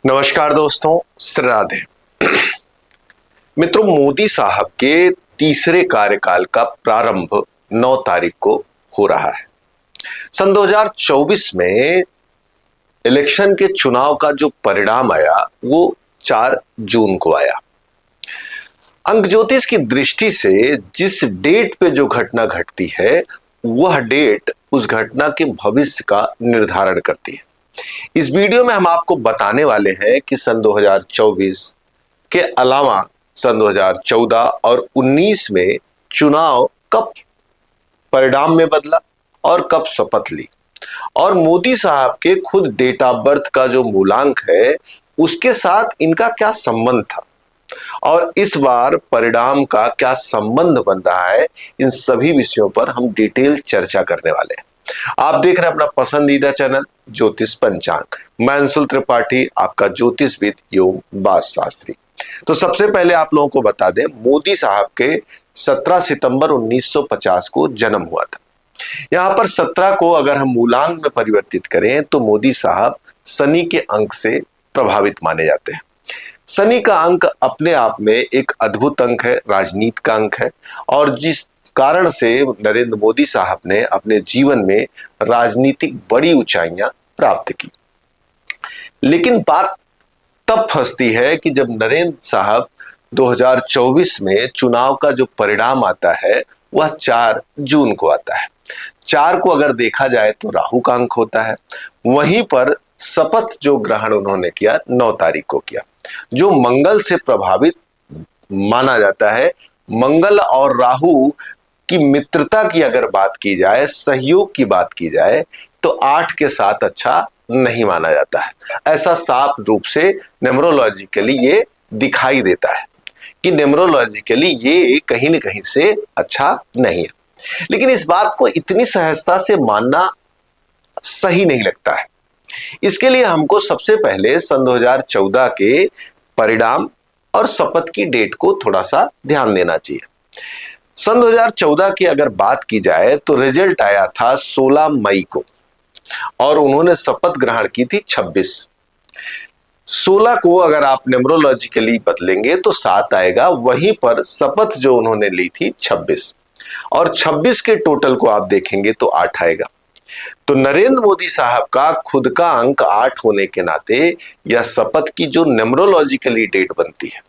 नमस्कार दोस्तों, श्री राधे। मित्रों, मोदी साहब के तीसरे कार्यकाल का प्रारंभ 9 तारीख को हो रहा है। सन 2024 में इलेक्शन के चुनाव का जो परिणाम आया वो 4 जून को आया। अंक ज्योतिष की दृष्टि से जिस डेट पे जो घटना घटती है वह डेट उस घटना के भविष्य का निर्धारण करती है। इस वीडियो में हम आपको बताने वाले हैं कि सन 2024 के अलावा सन 2014 और 19 में चुनाव कब परिणाम में बदला और कब शपथ ली, और मोदी साहब के खुद डेट ऑफ बर्थ का जो मूलांक है उसके साथ इनका क्या संबंध था और इस बार परिणाम का क्या संबंध बन रहा है। इन सभी विषयों पर हम डिटेल चर्चा करने वाले हैं। आप देख रहे हैं अपना पसंदीदा चैनल ज्योतिष पंचांग। मैं अंशुल त्रिपाठी, आपका ज्योतिषविद एवं वास्तु शास्त्री। तो सबसे पहले आप लोगों को बता दें, मोदी साहब के 17 सितंबर 1950 को जन्म हुआ था। यहां पर 17 को अगर हम मूलांक में परिवर्तित करें तो मोदी साहब शनि के अंक से प्रभावित माने जाते हैं। शनि का अंक अपने आप में एक अद्भुत अंक है, राजनीति का अंक है, और जिस कारण से नरेंद्र मोदी साहब ने अपने जीवन में राजनीतिक बड़ी ऊंचाइयां प्राप्त की। लेकिन बात तब फंसती है कि जब नरेंद्र साहब 2024 में चुनाव का जो परिणाम आता है वह 4 जून को आता है। 4 को अगर देखा जाए तो राहु का अंक होता है। वहीं पर शपथ जो ग्रहण उन्होंने किया 9 तारीख को किया, जो मंगल से प्रभावित माना जाता है। मंगल और राहु की मित्रता की अगर बात की जाए, सहयोग की बात की जाए, तो 8 के साथ अच्छा नहीं माना जाता है। ऐसा साफ रूप से न्यूमरोलॉजिकली ये दिखाई देता है कि न्यूमरोलॉजिकली ये कहीं न कहीं से अच्छा नहीं है। लेकिन इस बात को इतनी सहजता से मानना सही नहीं लगता है। इसके लिए हमको सबसे पहले सन 2014 के परिणाम और शपथ की डेट को थोड़ा सा ध्यान देना चाहिए। सन 2014 की अगर बात की जाए तो रिजल्ट आया था 16 मई को और उन्होंने शपथ ग्रहण की थी 26। 16 को अगर आप न्यूमरोलॉजिकली बदलेंगे तो 7 आएगा। वहीं पर शपथ जो उन्होंने ली थी 26, और 26 के टोटल को आप देखेंगे तो 8 आएगा। तो नरेंद्र मोदी साहब का खुद का अंक 8 होने के नाते यह शपथ की जो न्यूमरोलॉजिकली डेट बनती है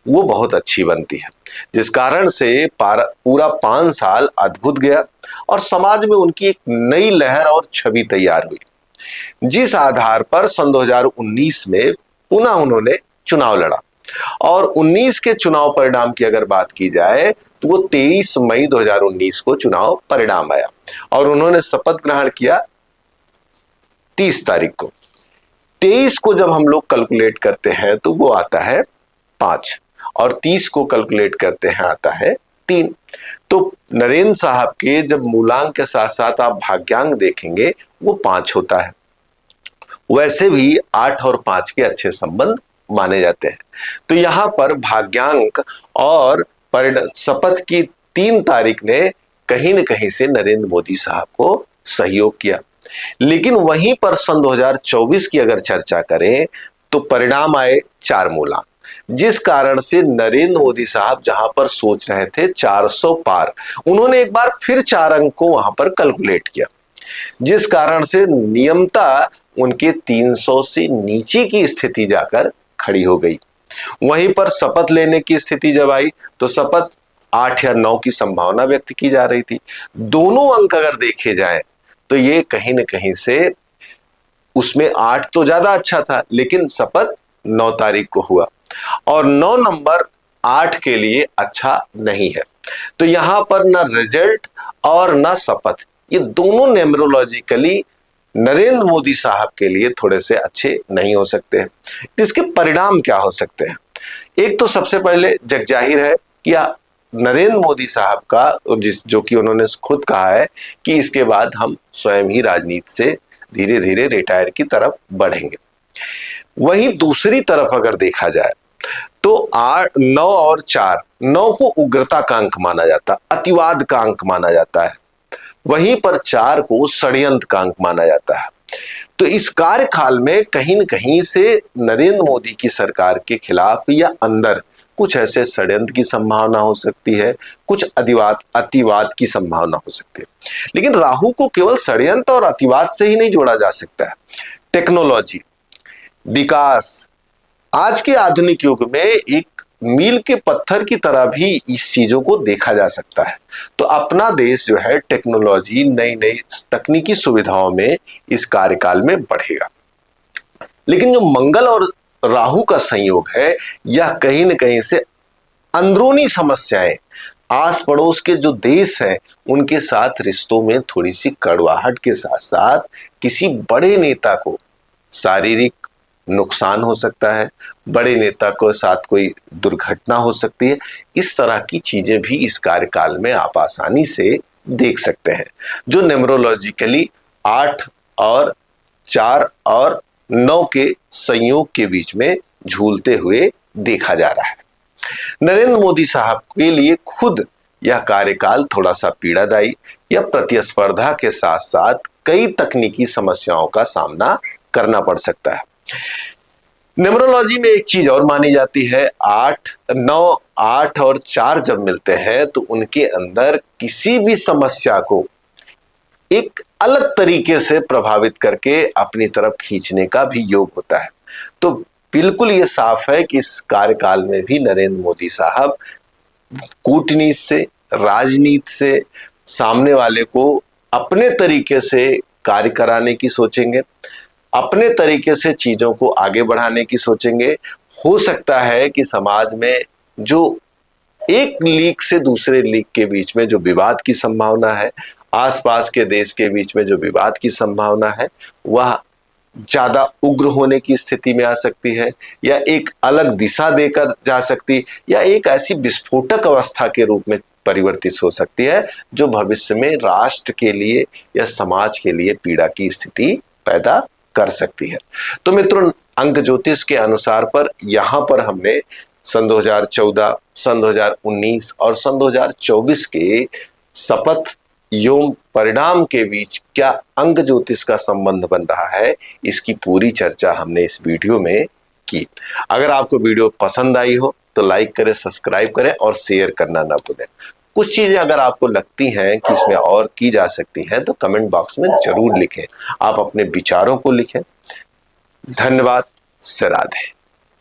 वो बहुत अच्छी बनती है, जिस कारण से पूरा 5 साल अद्भुत गया और समाज में उनकी एक नई लहर और छवि तैयार हुई, जिस आधार पर सन 2019 में पुनः उन्होंने चुनाव लड़ा। और 19 के चुनाव परिणाम की अगर बात की जाए तो वो 23 मई 2019 को चुनाव परिणाम आया और उन्होंने शपथ ग्रहण किया 30 तारीख को। 23 को जब हम लोग कैलकुलेट करते हैं तो वो आता है 5, और 30 को कैलकुलेट करते हैं आता है 3। तो नरेंद्र साहब के जब मूलांक के साथ साथ आप भाग्यांक देखेंगे वो 5 होता है। वैसे भी 8 और 5 के अच्छे संबंध माने जाते हैं। तो यहां पर भाग्यांक और शपथ की 3 तारीख ने कहीं न कहीं से नरेंद्र मोदी साहब को सहयोग किया। लेकिन वहीं पर सन 2024 की अगर चर्चा करें तो परिणाम आए 4 मूलांक, जिस कारण से नरेंद्र मोदी साहब जहां पर सोच रहे थे 400 पार, उन्होंने एक बार फिर 4 अंक को वहां पर कैलकुलेट किया, जिस कारण से नियमता उनके 300 से नीचे की स्थिति जाकर खड़ी हो गई। वहीं पर शपथ लेने की स्थिति जब आई तो शपथ 8 या 9 की संभावना व्यक्त की जा रही थी। दोनों अंक अगर देखे जाएं तो ये कहीं न कहीं से उसमें 8 तो ज्यादा अच्छा था, लेकिन शपथ 9 तारीख को हुआ और 9 नंबर 8 के लिए अच्छा नहीं है। तो यहां पर ना रिजल्ट और ना शपथ, ये दोनों न्यूमरोलॉजिकली नरेंद्र मोदी साहब के लिए थोड़े से अच्छे नहीं हो सकते हैं। इसके परिणाम क्या हो सकते हैं? एक तो सबसे पहले जगजाहिर है कि नरेंद्र मोदी साहब का जो कि उन्होंने खुद कहा है कि इसके बाद हम स्वयं ही राजनीति से धीरे धीरे रिटायर की तरफ बढ़ेंगे। वहीं दूसरी तरफ अगर देखा जाए तो 8, 9 और 4, 9 को उग्रता का अंक माना जाता, अतिवाद का अंक माना जाता है। वहीं पर 4 को षड्यंत्र का अंक माना जाता है। तो इस कार्यकाल में कहीं न कहीं से नरेंद्र मोदी की सरकार के खिलाफ या अंदर कुछ ऐसे षड्यंत्र की संभावना हो सकती है, कुछ अतिवाद की संभावना हो सकती है। लेकिन राहु को केवल षड्यंत्र और अतिवाद से ही नहीं जोड़ा जा सकता है। टेक्नोलॉजी, विकास, आज के आधुनिक युग में एक मील के पत्थर की तरह भी इस चीजों को देखा जा सकता है। तो अपना देश जो है टेक्नोलॉजी, नई नई तकनीकी सुविधाओं में इस कार्यकाल में बढ़ेगा। लेकिन जो मंगल और राहु का संयोग है, यह कहीं न कहीं से अंदरूनी समस्याएं, आस पड़ोस के जो देश हैं उनके साथ रिश्तों में थोड़ी सी कड़वाहट के साथ साथ किसी बड़े नेता को शारीरिक नुकसान हो सकता है, बड़े नेता के साथ कोई दुर्घटना हो सकती है। इस तरह की चीजें भी इस कार्यकाल में आप आसानी से देख सकते हैं, जो न्यूमरोलॉजिकली 8 और 4 और 9 के संयोग के बीच में झूलते हुए देखा जा रहा है। नरेंद्र मोदी साहब के लिए खुद यह कार्यकाल थोड़ा सा पीड़ादायी या प्रतिस्पर्धा के साथ साथ कई तकनीकी समस्याओं का सामना करना पड़ सकता है। न्यूमरोलॉजी में एक चीज और मानी जाती है, 8 और 4 जब मिलते हैं तो उनके अंदर किसी भी समस्या को एक अलग तरीके से प्रभावित करके अपनी तरफ खींचने का भी योग होता है। तो बिल्कुल ये साफ है कि इस कार्यकाल में भी नरेंद्र मोदी साहब कूटनीति से, राजनीति से सामने वाले को अपने तरीके से कार्य कराने की सोचेंगे, अपने तरीके से चीजों को आगे बढ़ाने की सोचेंगे। हो सकता है कि समाज में जो एक लीग से दूसरे लीग के बीच में जो विवाद की संभावना है, आसपास के देश के बीच में जो विवाद की संभावना है, वह ज्यादा उग्र होने की स्थिति में आ सकती है, या एक अलग दिशा देकर जा सकती, या एक ऐसी विस्फोटक अवस्था के रूप में परिवर्तित हो सकती है जो भविष्य में राष्ट्र के लिए या समाज के लिए पीड़ा की स्थिति पैदा कर सकती है। तो मित्रों, अंक ज्योतिष के अनुसार पर यहां पर हमने सन 2014, सन 2019 और सन 2024 के शपथ योग परिणाम के बीच क्या अंक ज्योतिष का संबंध बन रहा है, इसकी पूरी चर्चा हमने इस वीडियो में की। अगर आपको वीडियो पसंद आई हो तो लाइक करें, सब्सक्राइब करें और शेयर करना ना भूलें। कुछ चीजें अगर आपको लगती हैं कि इसमें और की जा सकती हैं तो कमेंट बॉक्स में जरूर लिखें। आप अपने विचारों को लिखें। धन्यवाद। राधे।